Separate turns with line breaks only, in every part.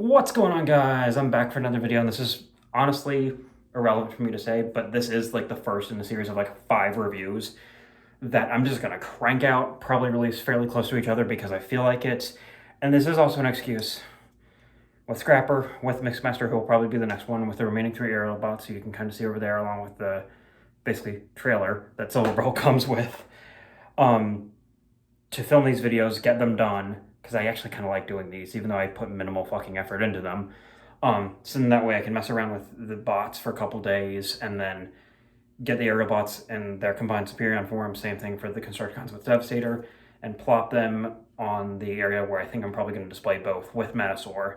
What's going on, guys? I'm back for another video, and this is honestly irrelevant for me to say, but this is like the first in a series of like 5 reviews that I'm just gonna crank out, probably release fairly close to each other because I feel like it. And this is also an excuse with Scrapper, with Mixmaster, who will probably be the next one, with the remaining 3 aerial bots, so you can kind of see over there, along with the basically trailer that Silver Bro comes with, to film these videos, get them done, because I actually kind of like doing these, even though I put minimal fucking effort into them. So then that way I can mess around with the bots for a couple days, and then get the aerial bots and their combined Superion form, same thing for the Constructicons with Devastator, and plop them on the area where I think I'm probably going to display both with Metasaur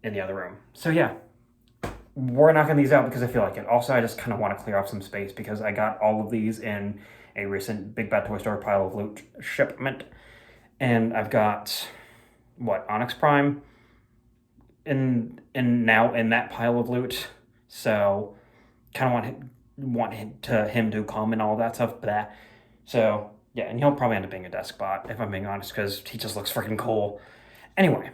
in the other room. So yeah, we're knocking these out because I feel like it. Also, I just kind of want to clear off some space because I got all of these in a recent Big Bad Toy Store pile of loot shipment. And I've got, what, Onyx Prime now in that pile of loot. So, kind of want him to come and all that stuff. Blah. So, yeah, and he'll probably end up being a desk bot, if I'm being honest, because he just looks freaking cool. Anyway.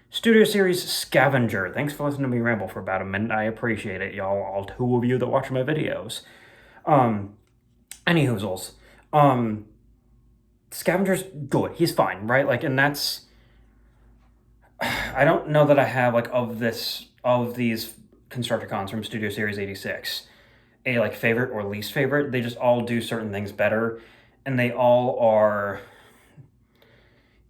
Studio Series Scavenger. Thanks for listening to me ramble for about a minute. I appreciate it, y'all. All 2 of you that watch my videos. Any hoozles. Scavenger's good. He's fine, right? Like, and that's... I don't know that I have, like, of these Constructicons from Studio Series 86, a, like, favorite or least favorite. They just all do certain things better, and they all are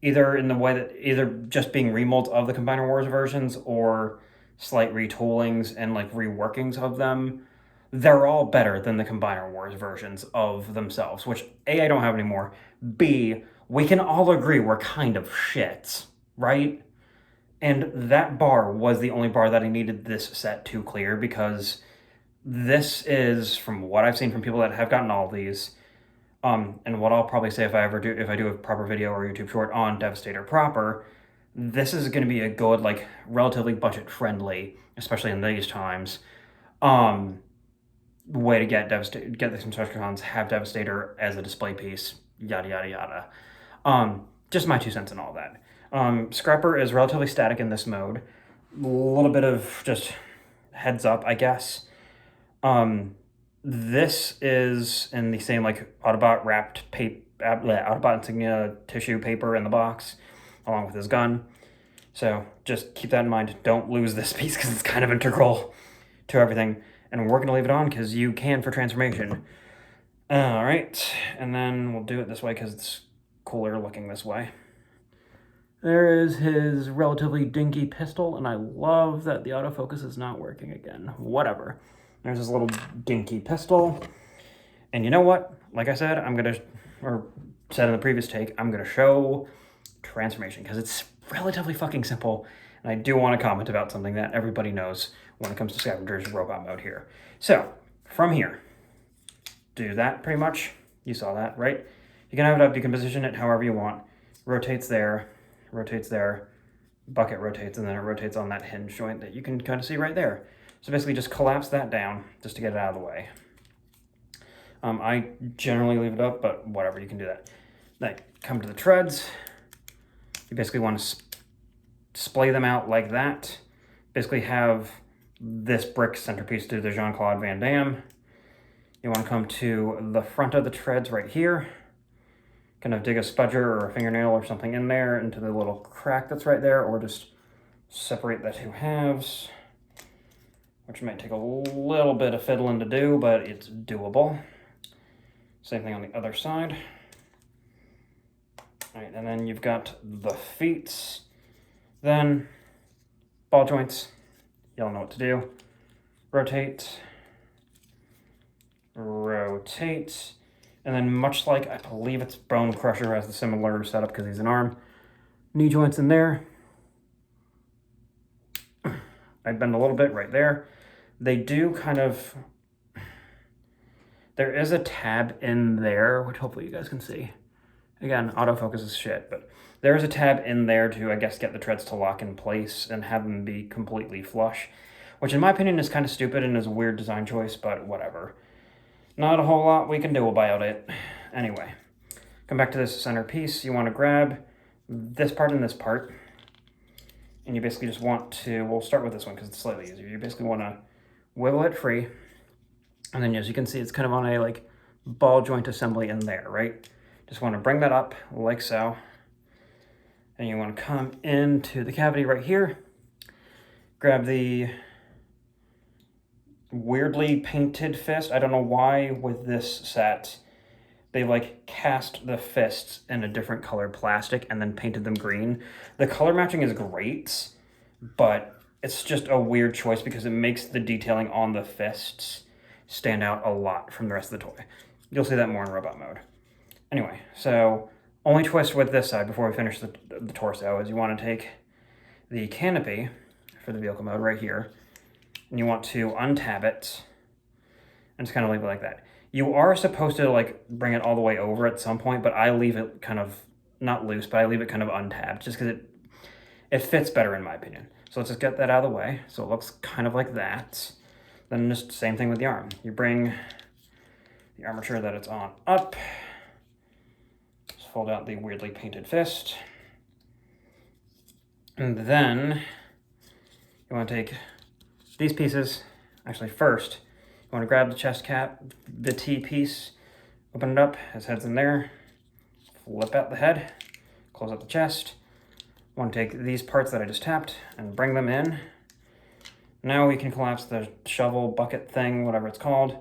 either in the way that either just being remolds of the Combiner Wars versions or slight retoolings and, like, reworkings of them. They're all better than the Combiner Wars versions of themselves, which A, I don't have anymore. B, we can all agree we're kind of shit, right? And that bar was the only bar that I needed this set to clear, because this is, from what I've seen from people that have gotten all of these, and what I'll probably say if I do a proper video or YouTube short on Devastator proper, this is going to be a good, like, relatively budget friendly, especially in these times, way to get the Constructicons, have Devastator as a display piece, yada yada yada. Just my 2 cents and all that. Scrapper is relatively static in this mode. A little bit of just heads up, I guess. This is in the same, like, Autobot wrapped Autobot insignia tissue paper in the box, along with his gun. So just keep that in mind. Don't lose this piece because it's kind of integral to everything. And we're going to leave it on because you can for transformation. All right, and then we'll do it this way because it's cooler looking this way. There is his relatively dinky pistol, and I love that the autofocus is not working again. Whatever. There's his little dinky pistol. And you know what? Like I said, or said in the previous take, I'm gonna show transformation because it's relatively fucking simple. And I do want to comment about something that everybody knows when it comes to Scavenger's robot mode here. So, from here, do that pretty much. You saw that, right? You can have it up, you can position it however you want. Rotates there, bucket rotates, and then it rotates on that hinge joint that you can kind of see right there. So basically just collapse that down just to get it out of the way. I generally leave it up, but whatever, you can do that. Then come to the treads. You basically want to splay them out like that. Basically have this brick centerpiece to the Jean-Claude Van Damme. You want to come to the front of the treads right here. Kind of dig a spudger or a fingernail or something in there into the little crack that's right there, or just separate the 2 halves, which might take a little bit of fiddling to do, but it's doable. Same thing on the other side. All right, and then you've got the feet. Then ball joints. Y'all know what to do. Rotate. And then, much like, I believe it's Bone Crusher has the similar setup because he's an arm. Knee joints in there. I bend a little bit right there. They do kind of... There is a tab in there, which hopefully you guys can see. Again, autofocus is shit, but there is a tab in there to, I guess, get the treads to lock in place and have them be completely flush, which in my opinion is kind of stupid and is a weird design choice, but whatever. Not a whole lot we can do about it. Anyway, come back to this center piece. You want to grab this part and this part. And you basically just want to, we'll start with this one because it's slightly easier. You basically want to wiggle it free. And then as you can see, it's kind of on a like ball joint assembly in there, right? Just want to bring that up like so. And you want to come into the cavity right here. Grab the weirdly painted fist. I don't know why with this set they like cast the fists in a different color plastic and then painted them green. The color matching is great, but it's just a weird choice because it makes the detailing on the fists stand out a lot from the rest of the toy. You'll see that more in robot mode. Anyway, so only twist with this side before we finish the torso is you want to take the canopy for the vehicle mode right here, and you want to untab it and just kind of leave it like that. You are supposed to like bring it all the way over at some point, but I leave it kind of, not loose, but I leave it kind of untabbed just because it fits better in my opinion. So let's just get that out of the way. So it looks kind of like that. Then just same thing with the arm. You bring the armature that it's on up. Just fold out the weirdly painted fist. And then you want to take these pieces. Actually, first, you want to grab the chest cap, the T piece, open it up, his head's in there, flip out the head, close up the chest. I want to take these parts that I just tapped and bring them in. Now we can collapse the shovel bucket thing, whatever it's called.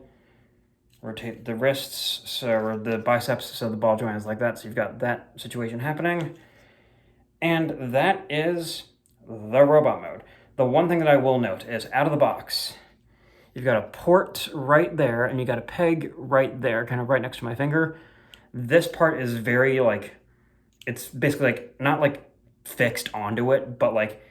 Rotate the wrists, or the biceps, so the ball joint is like that. So you've got that situation happening. And that is the robot mode. The one thing that I will note is out of the box, you've got a port right there and you got a peg right there, kind of right next to my finger. This part is very like, it's basically like, not like fixed onto it, but like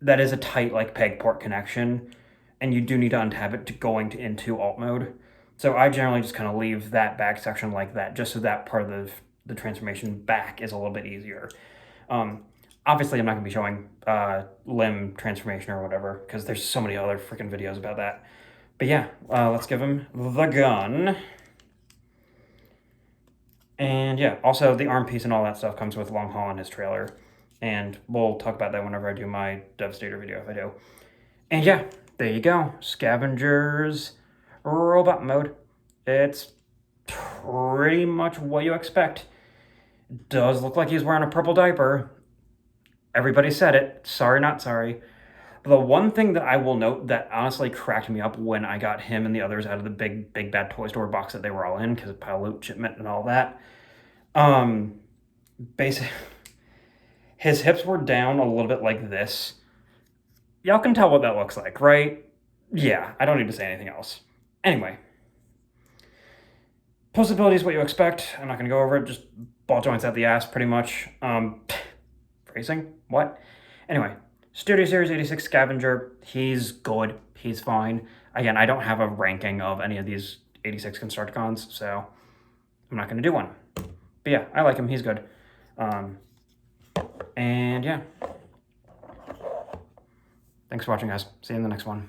that is a tight like peg port connection, and you do need to untab it to going into alt mode. So I generally just kind of leave that back section like that, just so that part of the transformation back is a little bit easier. Obviously, I'm not going to be showing limb transformation or whatever, because there's so many other freaking videos about that. But yeah, let's give him the gun. And yeah, also the arm piece and all that stuff comes with Long Haul in his trailer. And we'll talk about that whenever I do my Devastator video, if I do. And yeah, there you go. Scavenger's robot mode. It's pretty much what you expect. Does look like he's wearing a purple diaper. Everybody said it. Sorry, not sorry. But the one thing that I will note that honestly cracked me up when I got him and the others out of the big bad toy store box that they were all in, because of pile loot shipment and all that. Basically, his hips were down a little bit like this. Y'all can tell what that looks like, right? Yeah, I don't need to say anything else. Anyway. Posability is what you expect. I'm not going to go over it. Just ball joints out the ass, pretty much. Phrasing? What? Anyway, Studio Series 86 Scavenger. He's good. He's fine. Again, I don't have a ranking of any of these 86 Constructicons, so I'm not going to do one. But yeah, I like him. He's good. And yeah. Thanks for watching, guys. See you in the next one.